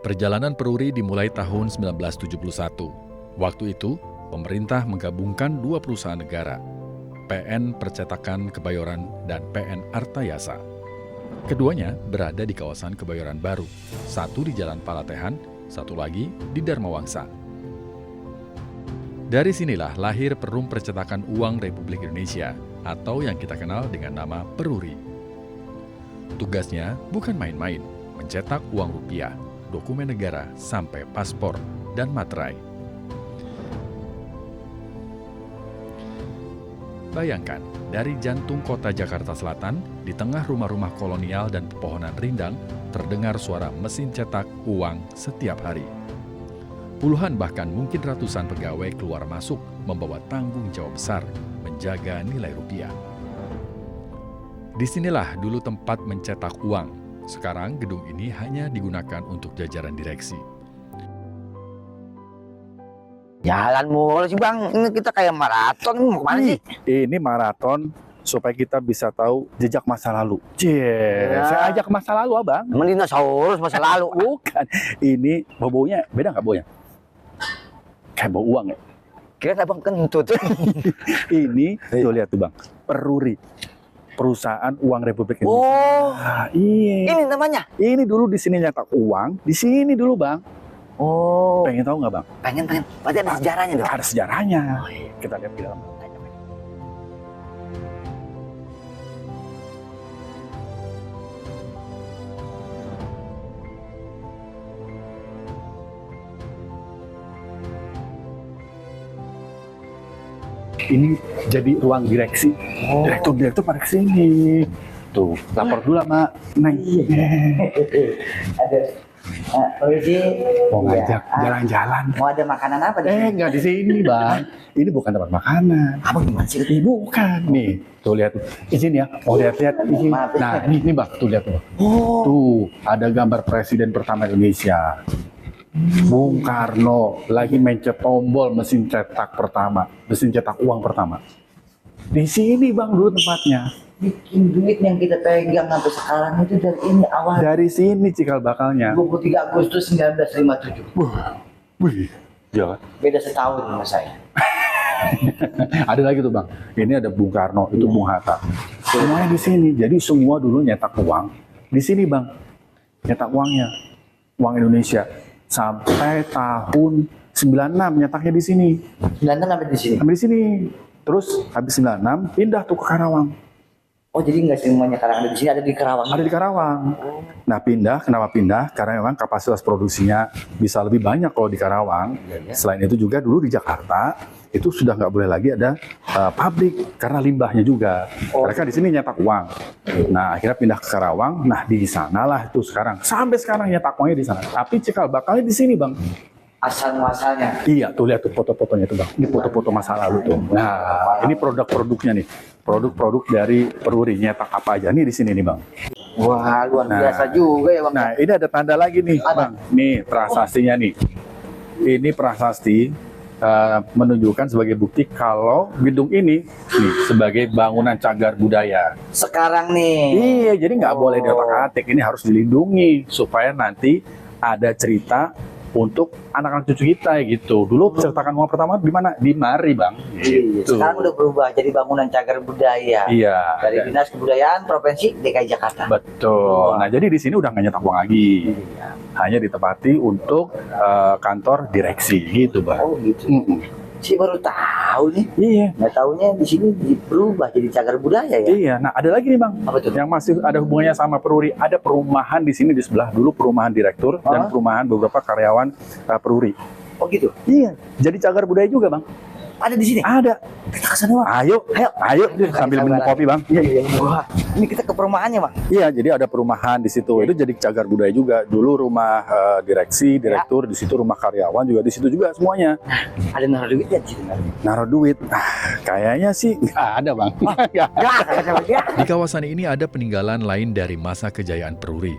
Perjalanan Peruri dimulai tahun 1971. Waktu itu, pemerintah menggabungkan dua perusahaan negara, PN Percetakan Kebayoran dan PN Artayasa. Keduanya berada di kawasan Kebayoran Baru, satu di Jalan Palatehan, satu lagi di Dharma Wangsa. Dari sinilah lahir Perum Percetakan Uang Republik Indonesia, atau yang kita kenal dengan nama Peruri. Tugasnya bukan main-main, mencetak uang rupiah, dokumen negara, sampai paspor dan materai. Bayangkan, dari jantung kota Jakarta Selatan, di tengah rumah-rumah kolonial dan pepohonan rindang, terdengar suara mesin cetak uang setiap hari. Puluhan bahkan mungkin ratusan pegawai keluar masuk membawa tanggung jawab besar menjaga nilai rupiah. Disinilah dulu tempat mencetak uang. Sekarang gedung ini hanya digunakan untuk jajaran direksi. Jalan mulu sih Bang, ini kita kayak maraton, mau kemana sih? Ini maraton supaya kita bisa tahu jejak masa lalu. Saya ajak masa lalu Abang. Emang dinosaurus masa lalu? Bukan, ini bau-baunya beda nggak baunya? Kayak bau uang ya? Kira Abang kentut. Ini, tuh lihat tuh Bang, Peruri. Perusahaan uang Republik Indonesia. Oh, iya. ini namanya? Ini dulu di sini nyetak uang, di sini dulu Bang. Oh, Pengen tahu nggak Bang? pengen. Berarti ada sejarahnya dong? Ada sejarahnya. Kita lihat di dalam. Ini jadi ruang direksi. Direktur pada kesini. Tuh, lapor dulu sama Neng. Ada. Polisi. Mau ngajak jalan-jalan. Mau ada makanan apa di sini? Nggak di sini Bang. Ini bukan tempat makanan. Apa gimana sih? Bukan. Nih, tuh lihat. Izin ya. Mau lihat-lihat. Izin. Nah, ini Bang. Tuh lihat tuh. Oh, Tuh, ada gambar Presiden pertama Indonesia. Bung Karno lagi mencet tombol mesin cetak pertama, mesin cetak uang pertama. Di sini Bang dulu tempatnya. bikin duit yang kita pegang sampai sekarang itu dari ini awal. Dari sini cikal bakalnya. 23 Agustus 1957. Wih, ya. Beda setahun sama saya. Ada lagi tuh Bang. Ini ada Bung Karno, itu Bung Hatta. Semuanya di sini. Jadi semua dulu nyetak uang di sini Bang. Nyetak uangnya, uang Indonesia. Sampai tahun 96 nyetaknya di sini. 96 sampai di sini. Sampai di sini. Terus habis 96 pindah tuh ke Karawang. Oh, jadi nggak semuanya sekarang ada di sini, ada di Karawang. Ada di Karawang. Nah pindah, kenapa pindah? Karena memang kapasitas produksinya bisa lebih banyak kalau di Karawang. Selain itu juga dulu di Jakarta itu sudah nggak boleh lagi ada pabrik karena limbahnya juga. Mereka di sini nyetak uang. Nah akhirnya pindah ke Karawang. Nah di sanalah itu sekarang. Sampai sekarang nyetak uangnya di sana. Tapi cikal bakalnya di sini Bang. Asal muasalnya. Iya tuh lihat tuh foto-fotonya tuh Bang. Ini foto-foto masa lalu tuh. Nah ini produk-produknya nih. Produk-produk dari Peruri nyetak apa aja nih di sini nih Bang. Wah, luar biasa juga ya Bang. Nah ini ada tanda lagi nih Bang. Nih prasastinya nih. Ini prasasti menunjukkan sebagai bukti kalau gedung ini nih sebagai bangunan cagar budaya. Sekarang nih. Iya, jadi nggak boleh diotak-atik. Ini harus dilindungi supaya nanti ada cerita untuk anak-anak cucu kita gitu. Dulu percetakan uang pertama di mana? Di Mari Bang. Iya, Gitu. sekarang udah berubah jadi bangunan cagar budaya. Iya. Dari Dinas Kebudayaan Provinsi DKI Jakarta. Betul. Nah jadi di sini udah nggak nyetak uang lagi. Iya. Hanya ditempati untuk kantor direksi gitu Bang. Oh gitu. Sih baru tahu nih. Iya. Nggak taunya di sini berubah jadi cagar budaya ya. Iya, nah ada lagi nih Bang, Apa tuh? yang masih ada hubungannya sama Peruri. Ada perumahan di sini di sebelah dulu perumahan direktur dan perumahan beberapa karyawan Peruri. Oh gitu. Iya, jadi cagar budaya juga Bang. Ada di sini. Ada. Kita ke sana Bang. Ayo sambil minum kopi Bang. Iya. Wah, ini kita ke perumahannya Bang. Iya, jadi ada perumahan di situ. Itu jadi cagar budaya juga. Dulu rumah direksi, direktur, di situ rumah karyawan juga di situ juga semuanya. Ada naruh duit ya di sini. Naruh duit, kayaknya sih nggak ada Bang. Nggak ada. Di kawasan ini ada peninggalan lain dari masa kejayaan Peruri.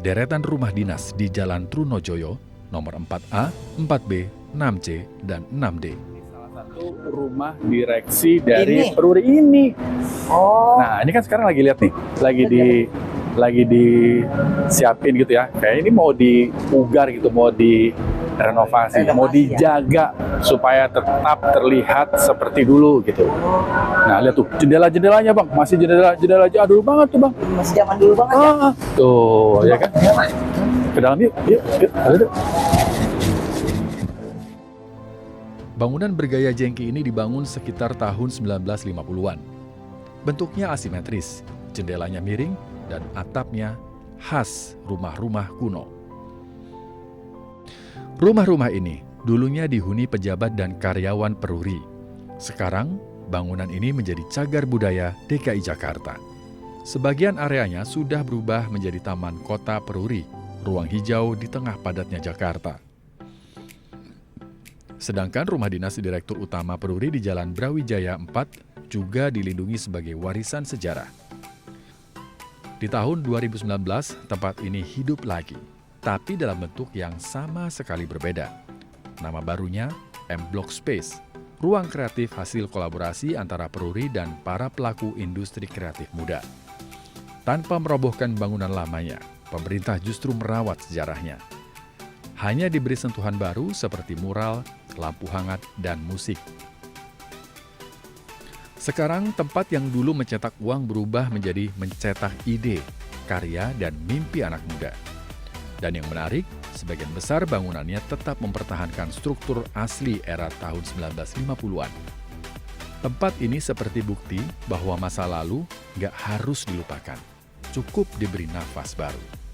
Deretan rumah dinas di Jalan Trunojoyo, nomor 4A, 4B, 6C, dan 6D. Satu rumah direksi dari Ini? Peruri ini. Oh. Nah, ini kan sekarang lagi lihat nih, lagi lagi disiapin gitu ya. Kayak ini mau dipugar gitu, mau direnovasi, mau dijaga supaya tetap terlihat seperti dulu gitu. Nah, lihat tuh jendela-jendelanya Bang, masih jendela jadul banget tuh Bang. Masih zaman dulu banget ya. Tuh, ya kan? Ke dalam yuk, yuk, yuk. Bangunan bergaya jengki ini dibangun sekitar tahun 1950-an. Bentuknya asimetris, jendelanya miring, dan atapnya khas rumah-rumah kuno. Rumah-rumah ini dulunya dihuni pejabat dan karyawan Peruri. Sekarang, bangunan ini menjadi cagar budaya DKI Jakarta. Sebagian areanya sudah berubah menjadi Taman Kota Peruri, ruang hijau di tengah padatnya Jakarta. Sedangkan rumah dinas Direktur Utama Peruri di Jalan Brawijaya 4 juga dilindungi sebagai warisan sejarah. Di tahun 2019, tempat ini hidup lagi, tapi dalam bentuk yang sama sekali berbeda. Nama barunya M Block Space, ruang kreatif hasil kolaborasi antara Peruri dan para pelaku industri kreatif muda. Tanpa merobohkan bangunan lamanya, pemerintah justru merawat sejarahnya. Hanya diberi sentuhan baru seperti mural, lampu hangat, dan musik. Sekarang tempat yang dulu mencetak uang berubah menjadi mencetak ide, karya, dan mimpi anak muda. Dan yang menarik, sebagian besar bangunannya tetap mempertahankan struktur asli era tahun 1950-an. Tempat ini seperti bukti bahwa masa lalu nggak harus dilupakan, cukup diberi nafas baru.